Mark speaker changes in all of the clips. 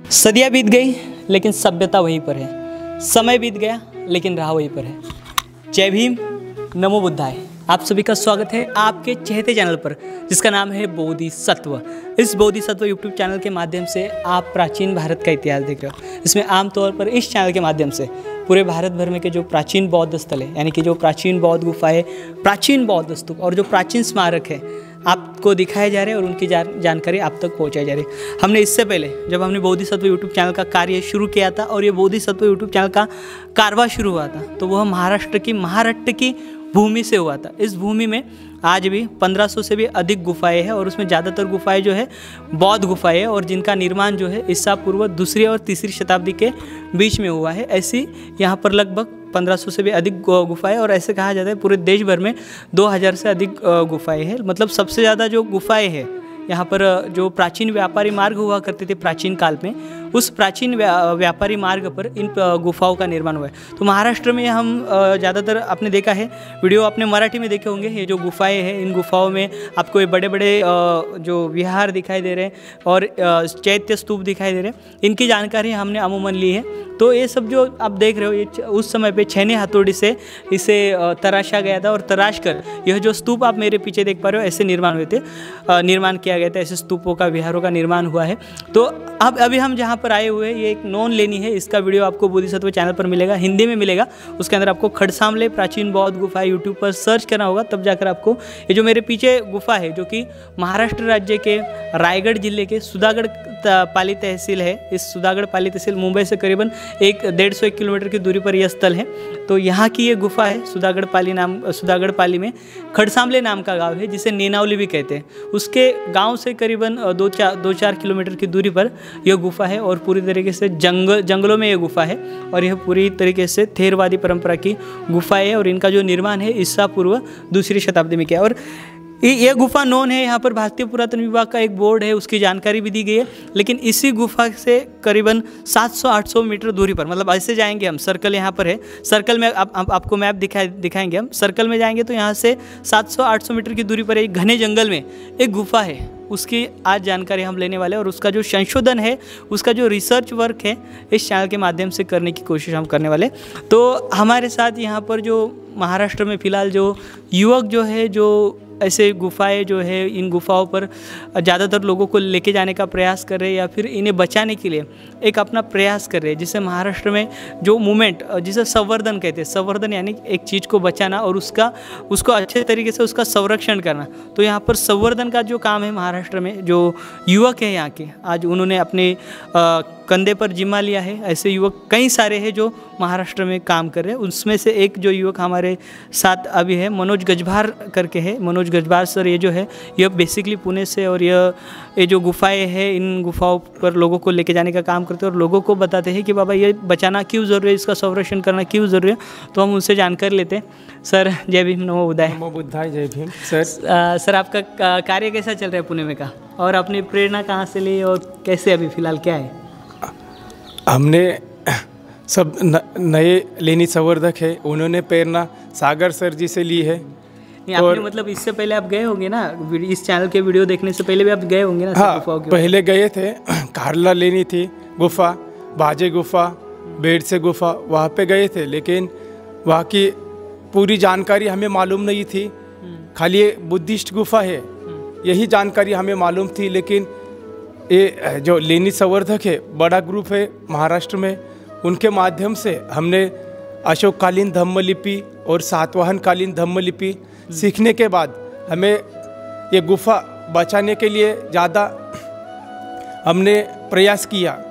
Speaker 1: सदियाँ बीत गई लेकिन सभ्यता वहीं पर है। समय बीत गया लेकिन राह वहीं पर है। जय भीम, नमो बुद्धाय। आप सभी का स्वागत है आपके चहेते चैनल पर जिसका नाम है बोधिसत्व। इस बोधिसत्व यूट्यूब चैनल के माध्यम से आप प्राचीन भारत का इतिहास देख रहे हो। इसमें आमतौर पर इस चैनल के माध्यम से पूरे भारत भर में के जो प्राचीन बौद्ध स्थल है, यानी कि जो प्राचीन बौद्ध गुफाएं, प्राचीन बौद्ध स्तूप और जो प्राचीन स्मारक है, आपको दिखाए जा रहे हैं और उनकी जानकारी आप तक पहुंचाई जा रही है। हमने इससे पहले जब हमने बोधिसत्व यूट्यूब चैनल का कार्य शुरू किया था और ये बोधिसत्व यूट्यूब चैनल का कारवा शुरू हुआ था, तो वह महाराष्ट्र की भूमि से हुआ था। इस भूमि में आज भी 1500 से भी अधिक गुफाएं हैं और उसमें ज़्यादातर गुफाएं जो है बौद्ध गुफाएं हैं और जिनका निर्माण जो है ईसा पूर्व 2री और 3री शताब्दी के बीच में हुआ है। ऐसी यहाँ पर लगभग 1500 से भी अधिक गुफाएं, और ऐसे कहा जाता है पूरे देश भर में 2000 से अधिक गुफाएं हैं। मतलब सबसे ज़्यादा जो गुफाएं हैं यहाँ पर, जो प्राचीन व्यापारी मार्ग हुआ करते थे प्राचीन काल में, उस प्राचीन व्यापारी मार्ग पर इन गुफाओं का निर्माण हुआ है। तो महाराष्ट्र में हम ज़्यादातर आपने देखा है, वीडियो आपने मराठी में देखे होंगे, ये जो गुफाएं हैं, इन गुफाओं में आपको ये बड़े बड़े जो विहार दिखाई दे रहे हैं और चैत्य स्तूप दिखाई दे रहे हैं। इनकी जानकारी हमने अमूमन ली है। तो ये सब जो आप देख रहे हो, ये उस समय पे छैने हथौड़ी से इसे तराशा गया था और तराश कर यह जो स्तूप आप मेरे पीछे देख पा रहे हो, ऐसे निर्माण हुए थे, निर्माण किया गया था। ऐसे स्तूपों का, विहारों का निर्माण हुआ है। तो अब अभी हम जहाँ पर आए हुए हैं, ये एक नॉन लेनी है। इसका वीडियो आपको बोधिसत्व चैनल पर मिलेगा, हिंदी में मिलेगा। उसके अंदर आपको खड़सामले प्राचीन बौद्ध गुफा यूट्यूब पर सर्च करना होगा, तब जाकर आपको ये जो मेरे पीछे गुफा है, जो कि महाराष्ट्र राज्य के रायगढ़ जिले के सुधागढ़ पाली तहसील है। इस सुधागढ़ पाली तहसील मुंबई से करीबन 150 किलोमीटर की दूरी पर यह स्थल है। तो यहाँ की ये गुफा है सुधागढ़ पाली में खड़सामले नाम का गांव है, जिसे नेनावली भी कहते हैं। उसके गांव से करीबन 2-4 किलोमीटर की दूरी पर यह गुफा है और पूरी तरीके से जंगलों में यह गुफा है। और यह पूरी तरीके से थेरवादी परंपरा की गुफा है और इनका जो निर्माण है ईसा पूर्व 2री शताब्दी में किया। और ये गुफा नोन है। यहाँ पर भारतीय पुरातन विभाग का एक बोर्ड है, उसकी जानकारी भी दी गई है। लेकिन इसी गुफा से करीबन 700-800 मीटर दूरी पर, मतलब ऐसे जाएंगे हम, सर्कल यहाँ पर है, सर्कल में आपको मैप दिखाएंगे हम। सर्कल में जाएंगे तो यहाँ से 700-800 मीटर की दूरी पर एक घने जंगल में एक गुफा है, उसकी आज जानकारी हम लेने वाले हैं। और उसका जो संशोधन है, उसका जो रिसर्च वर्क है, इस चैनल के माध्यम से करने की कोशिश हम करने वाले। तो हमारे साथ यहाँ पर जो महाराष्ट्र में फ़िलहाल जो युवक जो है, जो ऐसे गुफाएं जो है, इन गुफाओं पर ज़्यादातर लोगों को लेके जाने का प्रयास कर रहे हैं या फिर इन्हें बचाने के लिए एक अपना प्रयास कर रहे हैं। जिसे महाराष्ट्र में जो मूवमेंट, जिसे संवर्धन कहते हैं, संवर्धन यानी एक चीज़ को बचाना और उसको अच्छे तरीके से उसका संरक्षण करना। तो यहाँ पर संवर्धन का जो काम है महाराष्ट्र में, जो युवक है यहाँ के, आज उन्होंने अपने कंधे पर जिम्मा लिया है। ऐसे युवक कई सारे हैं जो महाराष्ट्र में काम कर रहे हैं। उसमें से एक जो युवक हमारे साथ अभी है, मनोज गजभार करके है। मनोज गजभार सर ये जो है, यह बेसिकली पुणे से, और ये जो गुफाएं हैं, इन गुफाओं पर लोगों को लेके जाने का काम करते हैं और लोगों को बताते हैं कि बाबा ये बचाना क्यों ज़रूरी है, इसका संरक्षण करना क्यों ज़रूरी है। तो हम उनसे जानकारी लेते हैं। सर जय भीम, नमो बुद्धाय।
Speaker 2: नमो बुद्धाय, जय भीम।
Speaker 1: सर आपका कार्य कैसा चल रहा है पुणे में का, और अपनी प्रेरणा कहाँ से ली और कैसे अभी फ़िलहाल क्या है?
Speaker 2: हमने सब नए लेनी संवर्धक है, उन्होंने प्रेरणा सागर सर जी से ली है।
Speaker 1: और मतलब इससे पहले आप गए होंगे ना, इस चैनल के वीडियो देखने से पहले भी आप गए होंगे ना?
Speaker 2: हाँ, पहले गए थे। कारला लेनी थी गुफा, बाजे गुफा, बेड से गुफा, वहाँ पे गए थे। लेकिन वहाँ की पूरी जानकारी हमें मालूम नहीं थी। खाली ये बुद्धिस्ट गुफा है, यही जानकारी हमें मालूम थी। लेकिन ये जो लेनी संवर्धक है, बड़ा ग्रुप है महाराष्ट्र में, उनके माध्यम से हमने अशोककालीन धम्मलिपि और सातवाहन कालीन धम्मलिपि सीखने के बाद हमें ये गुफा बचाने के लिए ज़्यादा हमने प्रयास किया।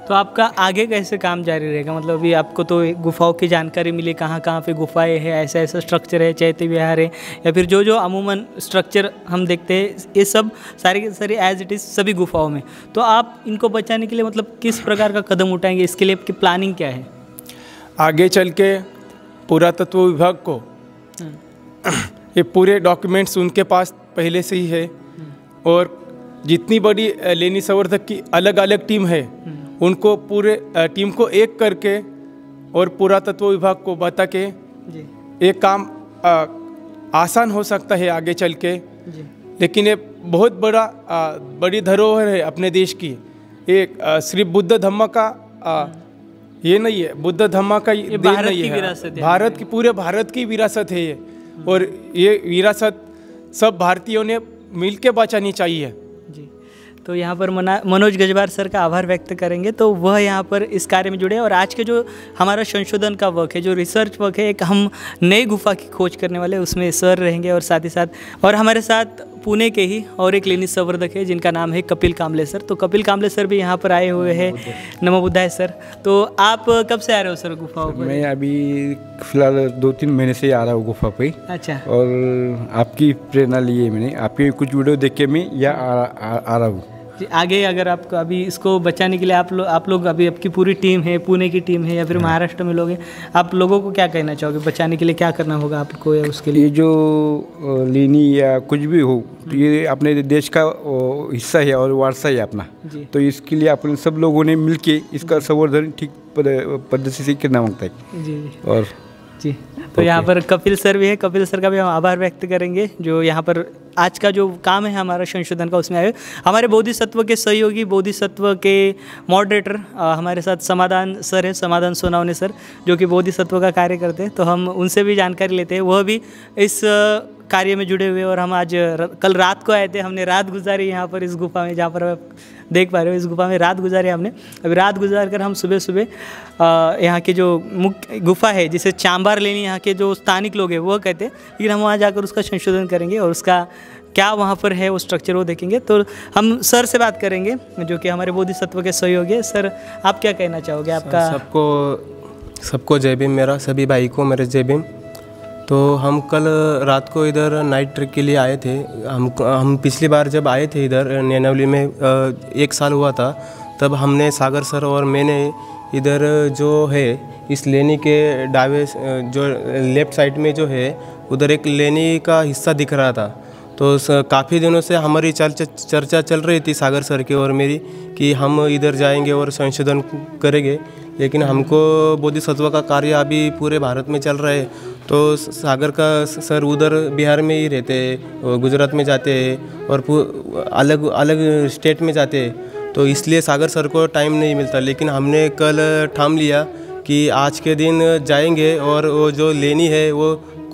Speaker 1: तो आपका आगे कैसे काम जारी रहेगा? मतलब अभी आपको तो गुफाओं की जानकारी मिली, कहाँ कहाँ पे गुफाएं हैं, ऐसा ऐसा स्ट्रक्चर है, चैत्य विहार है, या फिर जो अमूमन स्ट्रक्चर हम देखते हैं, ये सब सारी की सारी एज इट इज़ सभी गुफाओं में। तो आप इनको बचाने के लिए मतलब किस प्रकार का कदम उठाएंगे? इसके लिए आपकी प्लानिंग क्या है?
Speaker 2: आगे चल के पुरातत्व विभाग को ये पूरे डॉक्यूमेंट्स उनके पास पहले से ही है, और जितनी बड़ी लेनी संवर्धक की अलग अलग टीम है, उनको पूरे टीम को एक करके और पुरातत्व विभाग को बता के एक काम आसान हो सकता है आगे चल के। लेकिन ये बहुत बड़ी धरोहर है अपने देश की। एक सिर्फ बुद्ध धम्म का ये नहीं है, बुद्ध धम्म का देन नहीं है, भारत की पूरे भारत की विरासत है ये। और ये विरासत सब भारतीयों ने मिलके बचानी चाहिए
Speaker 1: जी। तो यहाँ पर मनोज गजबार सर का आभार व्यक्त करेंगे। तो वह यहाँ पर इस कार्य में जुड़े और आज के जो हमारा संशोधन का वर्क है, जो रिसर्च वर्क है, एक हम नई गुफा की खोज करने वाले, उसमें सर रहेंगे और साथ ही साथ और हमारे साथ पुणे के ही और एक लेनी संवर्धक है जिनका नाम है कपिल कामले सर। तो कपिल कामले सर भी यहाँ पर आए हुए हैं। नमो बुद्धाय सर। तो आप कब से आ रहे हो सर गुफाओं पर?
Speaker 3: मैं अभी फिलहाल 2-3 महीने से आ रहा हूँ गुफा पे।
Speaker 1: अच्छा।
Speaker 3: और आपकी प्रेरणा ली है मैंने, आपके कुछ वीडियो देख के मैं यहाँ आ रहा हूँ
Speaker 1: जी। आगे अगर आपको अभी इसको बचाने के लिए आप लोग अभी आपकी पूरी टीम है, पुणे की टीम है या फिर महाराष्ट्र में लोग हैं, आप लोगों को क्या कहना चाहोगे? बचाने के लिए क्या करना होगा आपको या उसके लिए?
Speaker 3: ये जो लेनी या कुछ भी हो, तो ये अपने देश का हिस्सा है और वारसा है अपना। तो इसके लिए अपन सब लोगों ने मिलके इसका संवर्धन ठीक पद्धति से करना मांगता है
Speaker 1: जी।
Speaker 3: और
Speaker 1: जी। तो यहाँ पर कपिल सर भी है, कपिल सर का भी हम आभार व्यक्त करेंगे जो यहाँ पर आज का जो काम है हमारा संशोधन का उसमें आए। हमारे बोधिसत्व के सहयोगी, बोधिसत्व के मॉडरेटर हमारे साथ समाधान सर है, समाधान सोनावने सर, जो कि बोधिसत्व का कार्य करते हैं। तो हम उनसे भी जानकारी लेते हैं, वह भी इस कार्य में जुड़े हुए। और हम आज कल रात को आए थे, हमने रात गुजारी यहाँ पर इस गुफा में, जहाँ पर आप देख पा रहे हो इस गुफा में रात गुजारी हमने। अभी रात गुजार कर हम सुबह सुबह यहाँ की जो मुख्य गुफा है जिसे चांबार लेनी यहाँ के जो स्थानिक लोग हैं वो कहते हैं, लेकिन हम वहाँ जाकर उसका संशोधन करेंगे और उसका क्या वहाँ पर है वो स्ट्रक्चर वो देखेंगे। तो हम सर से बात करेंगे जो कि हमारे बोधिसत्व के सहयोगी है। सर आप क्या कहना चाहोगे? आपका
Speaker 4: सबको जय भीम, मेरा सभी भाई को मेरे जय भीम। तो हम कल रात को इधर नाइट ट्रिप के लिए आए थे। हम पिछली बार जब आए थे इधर नैनावली में 1 साल हुआ था, तब हमने सागर सर और मैंने इधर जो है इस लेनी के डावे जो लेफ़्ट साइड में जो है उधर एक लेनी का हिस्सा दिख रहा था। तो काफ़ी दिनों से हमारी चर्चा चल रही थी सागर सर की और मेरी कि हम इधर जाएंगे और संशोधन करेंगे, लेकिन हमको बोधिसत्व का कार्य अभी पूरे भारत में चल रहा है। तो सागर का सर उधर बिहार में ही रहते हैं, गुजरात में जाते हैं और अलग अलग स्टेट में जाते हैं, तो इसलिए सागर सर को टाइम नहीं मिलता। लेकिन हमने कल ठान लिया कि आज के दिन जाएंगे और वो जो लेनी है वो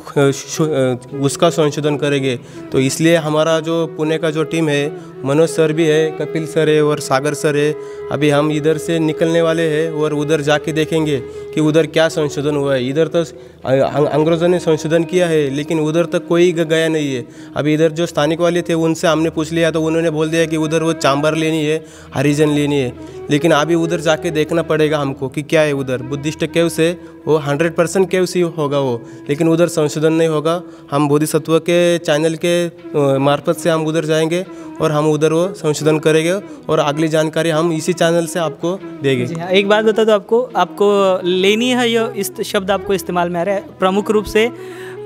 Speaker 4: उसका संशोधन करेंगे। तो इसलिए हमारा जो पुणे का जो टीम है, मनोज सर भी है, कपिल सर है और सागर सर है, अभी हम इधर से निकलने वाले हैं और उधर जाके देखेंगे कि उधर क्या संशोधन हुआ है। इधर तो अंग्रेज़ों ने संशोधन किया है लेकिन उधर तक कोई गया नहीं है। अभी इधर जो स्थानिक वाले थे उनसे हमने पूछ लिया तो उन्होंने बोल दिया कि उधर वो चांबर लेनी है, हरिजन लेनी है। लेकिन अभी उधर जाके देखना पड़ेगा हमको कि क्या है उधर। बुद्धिस्ट केव से वो 100% केव ही होगा वो, लेकिन उधर संशोधन नहीं होगा। हम बोधिसत्व के चैनल के मार्फत से हम उधर जाएंगे और हम उधर वो संशोधन करेंगे और अगली जानकारी हम इसी चैनल से आपको देंगे।
Speaker 1: जी हाँ, एक बात बता दो, आपको लेनी है ये इस शब्द आपको इस्तेमाल में आ रहा है। प्रमुख रूप से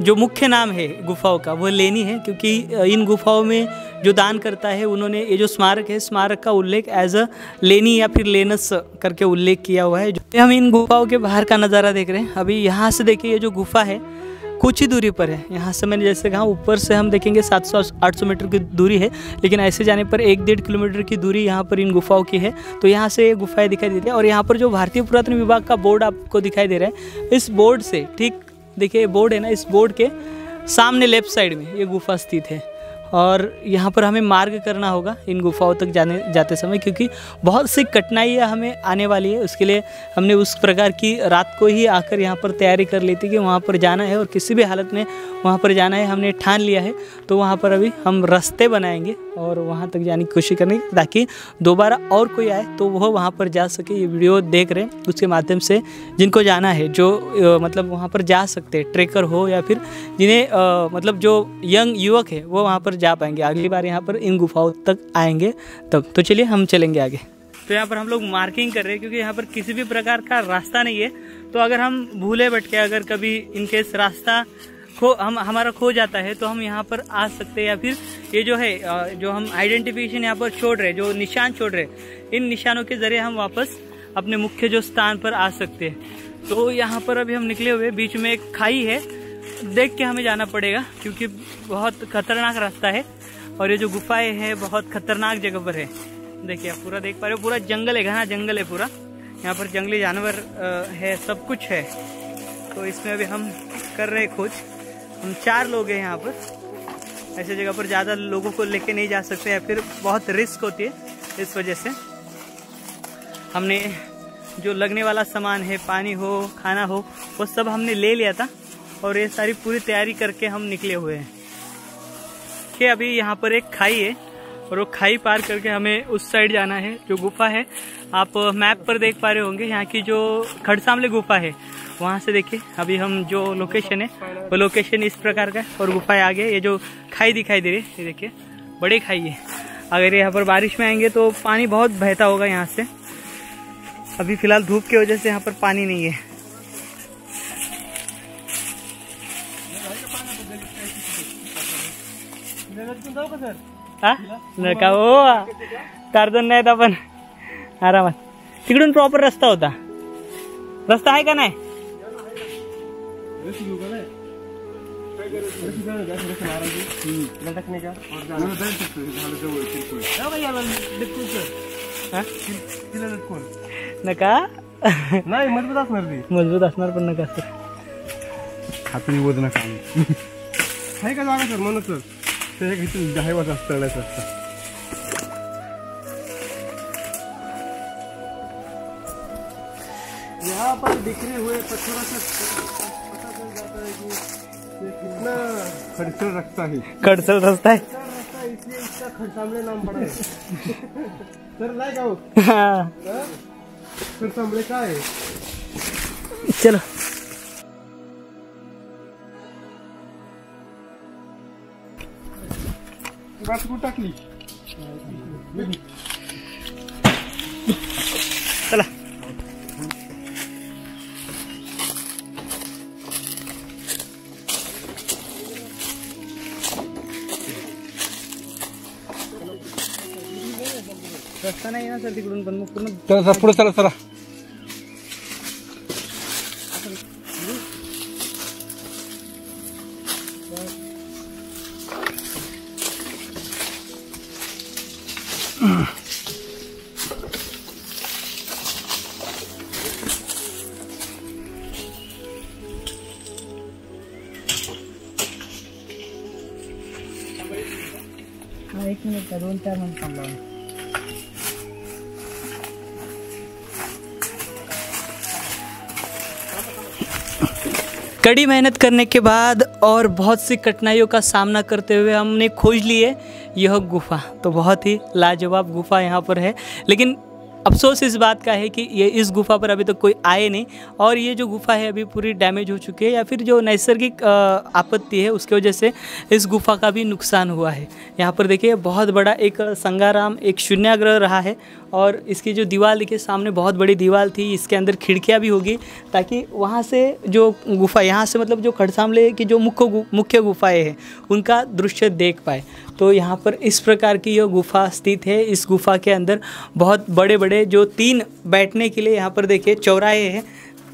Speaker 1: जो मुख्य नाम है गुफाओं का वो लेनी है, क्योंकि इन गुफाओं में जो दान करता है उन्होंने ये जो स्मारक है, स्मारक का उल्लेख एज अ लेनी या फिर लेनस करके उल्लेख किया हुआ है। हम इन गुफाओं के बाहर का नज़ारा देख रहे हैं। अभी यहाँ से देखिए ये जो गुफा है कुछ ही दूरी पर है। यहाँ से मैंने जैसे कहा ऊपर से हम देखेंगे 700-800 मीटर की दूरी है, लेकिन ऐसे जाने पर 1-1.5 किलोमीटर की दूरी यहाँ पर इन गुफाओं की है। तो यहाँ से ये गुफाएं दिखाई देती है और यहाँ पर जो भारतीय पुरातन विभाग का बोर्ड आपको दिखाई दे रहा है, इस बोर्ड से ठीक देखिए बोर्ड है ना, इस बोर्ड के सामने लेफ्ट साइड में ये गुफा स्थित है। और यहाँ पर हमें मार्ग करना होगा इन गुफाओं तक जाते समय, क्योंकि बहुत सी कठिनाइयाँ हमें आने वाली है। उसके लिए हमने उस प्रकार की रात को ही आकर यहाँ पर तैयारी कर ली थी कि वहाँ पर जाना है और किसी भी हालत में वहाँ पर जाना है, हमने ठान लिया है। तो वहाँ पर अभी हम रास्ते बनाएंगे और वहाँ तक जाने की कोशिश करेंगे ताकि दोबारा और कोई आए तो वह वहाँ पर जा सके। ये वीडियो देख रहे हैं उसके माध्यम से जिनको जाना है, जो मतलब वहाँ पर जा सकते हैं, ट्रेकर हो या फिर जिन्हें मतलब जो यंग युवक है वो वहाँ पर जा पाएंगे। अगली बार यहाँ पर इन गुफाओं तक आएंगे तब। तो चलिए हम चलेंगे आगे। तो यहाँ पर हम लोग मार्किंग कर रहे हैं क्योंकि यहाँ पर किसी भी प्रकार का रास्ता नहीं है। तो अगर हम भूले भटके, अगर कभी इनकेस रास्ता हमारा खो जाता है तो हम यहाँ पर आ सकते हैं, या फिर ये जो है जो हम आइडेंटिफिकेशन यहाँ पर छोड़ रहे, जो निशान छोड़ रहे, इन निशानों के जरिए हम वापस अपने मुख्य जो स्थान पर आ सकते हैं। तो यहाँ पर अभी हम निकले हुए, बीच में एक खाई है, देख के हमें जाना पड़ेगा क्योंकि बहुत खतरनाक रास्ता है और ये जो गुफाएं है बहुत खतरनाक जगह पर है। देखिए आप पूरा देख पा रहे हो, पूरा जंगल है, घना जंगल है पूरा। यहाँ पर जंगली जानवर है, सब कुछ है। तो इसमें अभी हम कर रहे हैं खोज। हम 4 लोग हैं यहाँ पर। ऐसे जगह पर ज़्यादा लोगों को लेके नहीं जा सकते या फिर बहुत रिस्क होती है, इस वजह से हमने जो लगने वाला सामान है, पानी हो, खाना हो, वो सब हमने ले लिया था और ये सारी पूरी तैयारी करके हम निकले हुए हैं कि अभी यहाँ पर एक खाई है और वो खाई पार करके हमें उस साइड जाना है। जो गुफा है आप मैप पर देख पा रहे होंगे, यहाँ की जो खड़सामले गुफा है वहाँ से देखिए अभी हम जो लोकेशन है वो लोकेशन इस प्रकार का है और गुफाएं आगे ये जो खाई दिखाई दे रही है, ये देखिए बड़े खाई है। अगर यहाँ पर बारिश में आएंगे तो पानी बहुत बहता होगा यहाँ से। अभी फिलहाल धूप की वजह से यहाँ पर पानी नहीं है। नका हो तारदन नाही आपण आरामात। तिकडून प्रॉपर रस्ता होता, रस्ता आहे का नाही? नका
Speaker 4: नाही मजबूत असणार ती,
Speaker 1: मजबूत असणार पण नका सर,
Speaker 3: हाताने वजन काम
Speaker 4: आहे का जागा सर? म्हणून सर ते घेतलं दहावाचा तळायचं असतं। यहाँ पर बिखरे हुए पत्थरों से पता चल जाता है कि ये कितना खड़चल रास्ता है,
Speaker 1: खडसल रस्ता आहे।
Speaker 4: रास्ता है, इसलिए इसका खड़सामले नाम पड़ा है। सर लाइक आओ
Speaker 1: हाँ
Speaker 4: खड़सामले का है।
Speaker 1: चलो
Speaker 4: बात को टाकली
Speaker 1: चला। रस्ता नाही ना सर तिकडून, पण मग पूर्ण
Speaker 3: चला पुढे चला चला।
Speaker 1: हाँ 1 मिनिट का 2-4 मिनिट थांबला। कड़ी मेहनत करने के बाद और बहुत सी कठिनाइयों का सामना करते हुए हमने खोज ली है यह गुफा। तो बहुत ही लाजवाब गुफा यहाँ पर है, लेकिन अफसोस इस बात का है कि ये इस गुफा पर अभी तक कोई आए नहीं और ये जो गुफा है अभी पूरी डैमेज हो चुकी है या फिर जो नैसर्गिक आपत्ति है उसकी वजह से इस गुफा का भी नुकसान हुआ है। यहाँ पर देखिए बहुत बड़ा एक संगाराम, एक शून्याग्रह रहा है और इसकी जो दीवार देखिए सामने बहुत बड़ी दीवार थी, इसके अंदर खिड़कियाँ भी होगी ताकि वहाँ से जो गुफा, यहाँ से मतलब जो खड़सामले की जो मुख्य गुफाएँ हैं उनका दृश्य देख पाए। तो यहाँ पर इस प्रकार की यह गुफा स्थित है। इस गुफा के अंदर बहुत बड़े बड़े जो 3 बैठने के लिए यहाँ पर देखिए चौराहे हैं,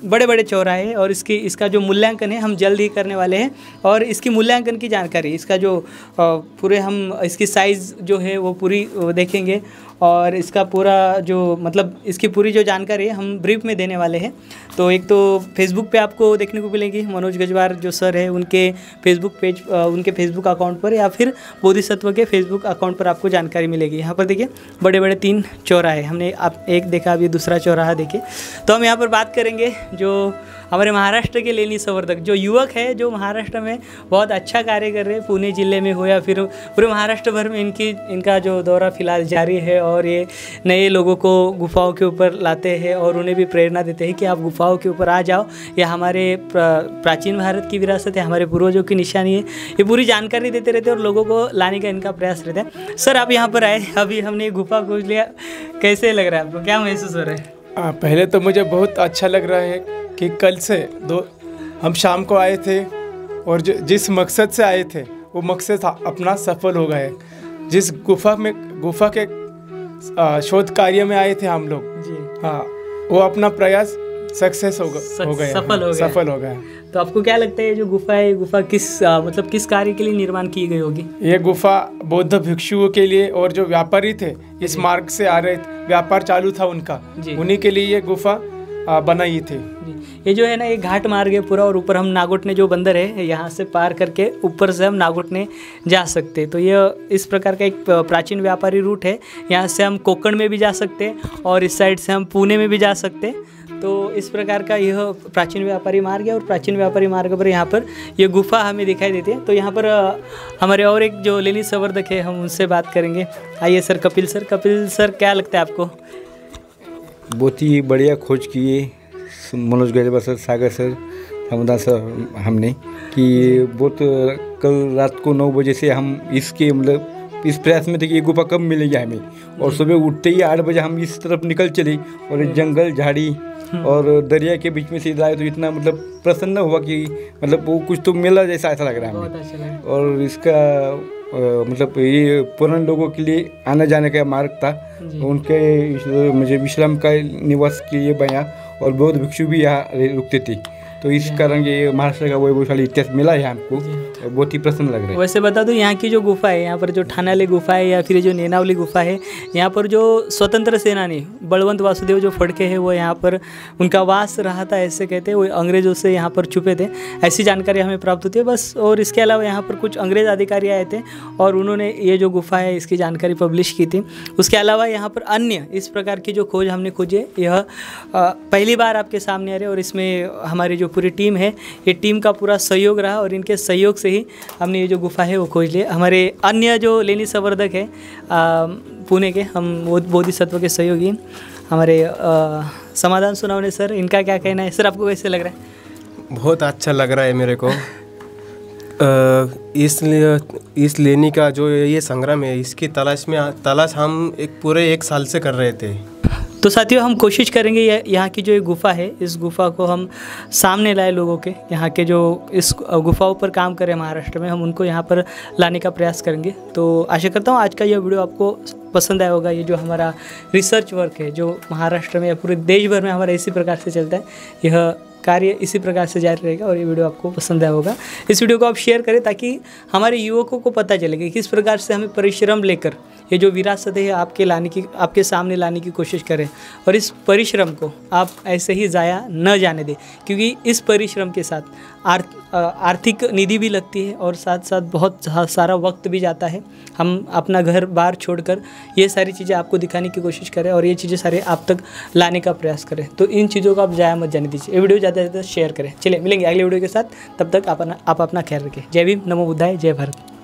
Speaker 1: बड़े बड़े चौराहे, और इसका जो मूल्यांकन है हम जल्द ही करने वाले हैं। और इसकी मूल्यांकन की जानकारी, इसका जो पूरे हम इसकी साइज़ जो है वो पूरी देखेंगे और इसका पूरा जो मतलब इसकी पूरी जो जानकारी है हम ब्रीफ में देने वाले हैं। तो एक तो फेसबुक पे आपको देखने को मिलेंगी, मनोज गजवार जो सर है उनके फेसबुक पेज, उनके फेसबुक अकाउंट पर या फिर बोधिसत्व के फेसबुक अकाउंट पर आपको जानकारी मिलेगी। यहाँ पर देखिए बड़े बड़े 3 चौराहे, हमने आप एक देखा, अभी दूसरा चौराहा देखिए। तो हम यहाँ पर बात करेंगे जो हमारे महाराष्ट्र के लेनी संवर्धक जो युवक है, जो महाराष्ट्र में बहुत अच्छा कार्य कर रहे हैं, पुणे ज़िले में हो या फिर पूरे महाराष्ट्र भर में इनका जो दौरा फिलहाल जारी है और ये नए लोगों को गुफाओं के ऊपर लाते हैं और उन्हें भी प्रेरणा देते हैं कि आप गुफाओं के ऊपर आ जाओ, यह हमारे प्राचीन भारत की विरासत है, हमारे पूर्वजों की निशानी है। ये पूरी जानकारी देते रहते हैं और लोगों को लाने का इनका प्रयास रहता है। सर आप यहाँ पर आए, अभी हमने गुफा खोज लिया, कैसे लग रहा है आपको, क्या महसूस हो रहा है?
Speaker 2: पहले तो मुझे बहुत अच्छा लग रहा है कि कल से हम शाम को आए थे और जिस मकसद से आए थे वो मकसद अपना सफल हो गए। जिस गुफा के शोध कार्य में आए थे हम लोग जी, हाँ, वो अपना प्रयास सक्सेस हो गया, सफल हो गया।
Speaker 1: तो आपको क्या लगता है ये जो गुफा है, गुफा किस मतलब किस कार्य के लिए निर्माण की गई होगी?
Speaker 2: ये गुफा बौद्ध भिक्षुओं के लिए और जो व्यापारी थे इस मार्ग से आ रहे थे, व्यापार चालू था उनका, उन्हीं के लिए ये गुफा बनाई थी।
Speaker 1: ये जो है ना ये घाट मार्ग है पूरा, और ऊपर हम नागोटने जो बंदर है यहाँ से पार करके ऊपर से हम नागोटने जा सकते हैं। तो ये इस प्रकार का एक प्राचीन व्यापारी रूट है। यहाँ से हम कोकण में भी जा सकते हैं और इस साइड से हम पुणे में भी जा सकते हैं। तो इस प्रकार का यह प्राचीन व्यापारी मार्ग है, और प्राचीन व्यापारी मार्ग पर यहाँ पर ये गुफा हमें दिखाई देती है। तो यहाँ पर हमारे और एक जो लेनी संवर्धक है हम उनसे बात करेंगे। आइए सर, कपिल सर क्या लगता है आपको?
Speaker 3: बहुत ही बढ़िया खोज किए मनोज गैरवा सर, सागर सर, रामदास सर हमने कि बहुत कल रात को 9 बजे से हम इसके मतलब इस प्रयास में थे कि ये गुफा कब मिलेगी हमें, और सुबह उठते ही 8 बजे हम इस तरफ निकल चले और जंगल झाड़ी और दरिया के बीच में से आए, तो इतना मतलब प्रसन्न हुआ कि मतलब वो कुछ तो मेला जैसा ऐसा लग रहा है हमें। और इसका मतलब ये पुराने लोगों के लिए आने जाने का मार्ग था, उनके मुझे विश्राम का निवास के लिए बना, और बौद्ध भिक्षु भी यहाँ रुकते थे। तो इस कारण ये महाराष्ट्र का वैभवशाली इतिहास मिला है हमको, और बहुत ही प्रसन्न लग रहा है।
Speaker 1: वैसे बता दो यहाँ की जो गुफा है, यहाँ पर जो ठानाली गुफा है या फिर जो नेनावली गुफा है, यहाँ पर जो स्वतंत्र सेनानी बलवंत वासुदेव जो फड़के हैं वो यहाँ पर उनका वास रहा था, ऐसे कहते हैं। वो अंग्रेज़ों से यहाँ पर छुपे थे, ऐसी जानकारी हमें प्राप्त होती है बस। और इसके अलावा यहाँ पर कुछ अंग्रेज़ अधिकारी आए थे और उन्होंने ये जो गुफा है इसकी जानकारी पब्लिश की थी। उसके अलावा यहाँ पर अन्य इस प्रकार की जो खोज हमने खोजी है, यह पहली बार आपके सामने आ रही है, और इसमें हमारी जो पूरी टीम है, ये टीम का पूरा सहयोग रहा, और इनके सहयोग से ही हमने ये जो गुफा है वो खोज लिया। हमारे अन्य जो लेनी संवर्धक है पुणे के, हम बोधिसत्व के सहयोगी हमारे समाधान सुनावने सर, इनका क्या कहना है? सर आपको कैसे लग रहा है?
Speaker 4: बहुत अच्छा लग रहा है मेरे को। इसलिए इस लेनी का जो ये संग्राम है, इसकी तलाश हम पूरे 1 साल से कर रहे थे।
Speaker 1: तो साथियों, हम कोशिश करेंगे यहाँ की जो ये गुफा है, इस गुफा को हम सामने लाए लोगों के, यहाँ के जो इस गुफाओं पर काम करें महाराष्ट्र में, हम उनको यहाँ पर लाने का प्रयास करेंगे। तो आशा करता हूँ आज का यह वीडियो आपको पसंद आया होगा। ये जो हमारा रिसर्च वर्क है जो महाराष्ट्र में या पूरे देश भर में हमारा इसी प्रकार से चलता है, यह कार्य इसी प्रकार से जारी रहेगा, और ये वीडियो आपको पसंद आया होगा। इस वीडियो को आप शेयर करें ताकि हमारे युवकों को पता चले कि किस प्रकार से हमें परिश्रम लेकर ये जो विरासत है आपके सामने लाने की कोशिश करें, और इस परिश्रम को आप ऐसे ही ज़ाया न जाने दें, क्योंकि इस परिश्रम के साथ आर्थिक निधि भी लगती है और साथ साथ बहुत सारा वक्त भी जाता है। हम अपना घर बार छोड़कर ये सारी चीज़ें आपको दिखाने की कोशिश करें और ये चीज़ें सारे आप तक लाने का प्रयास करें। तो इन चीज़ों को आप जाया मत जाने दीजिए, ये वीडियो ज़्यादा से ज़्यादा शेयर करें। चलिए मिलेंगे अगले वीडियो के साथ, तब तक आप अपना ख्याल रखें। जय भीम, नमो बुद्धाय, जय भारत।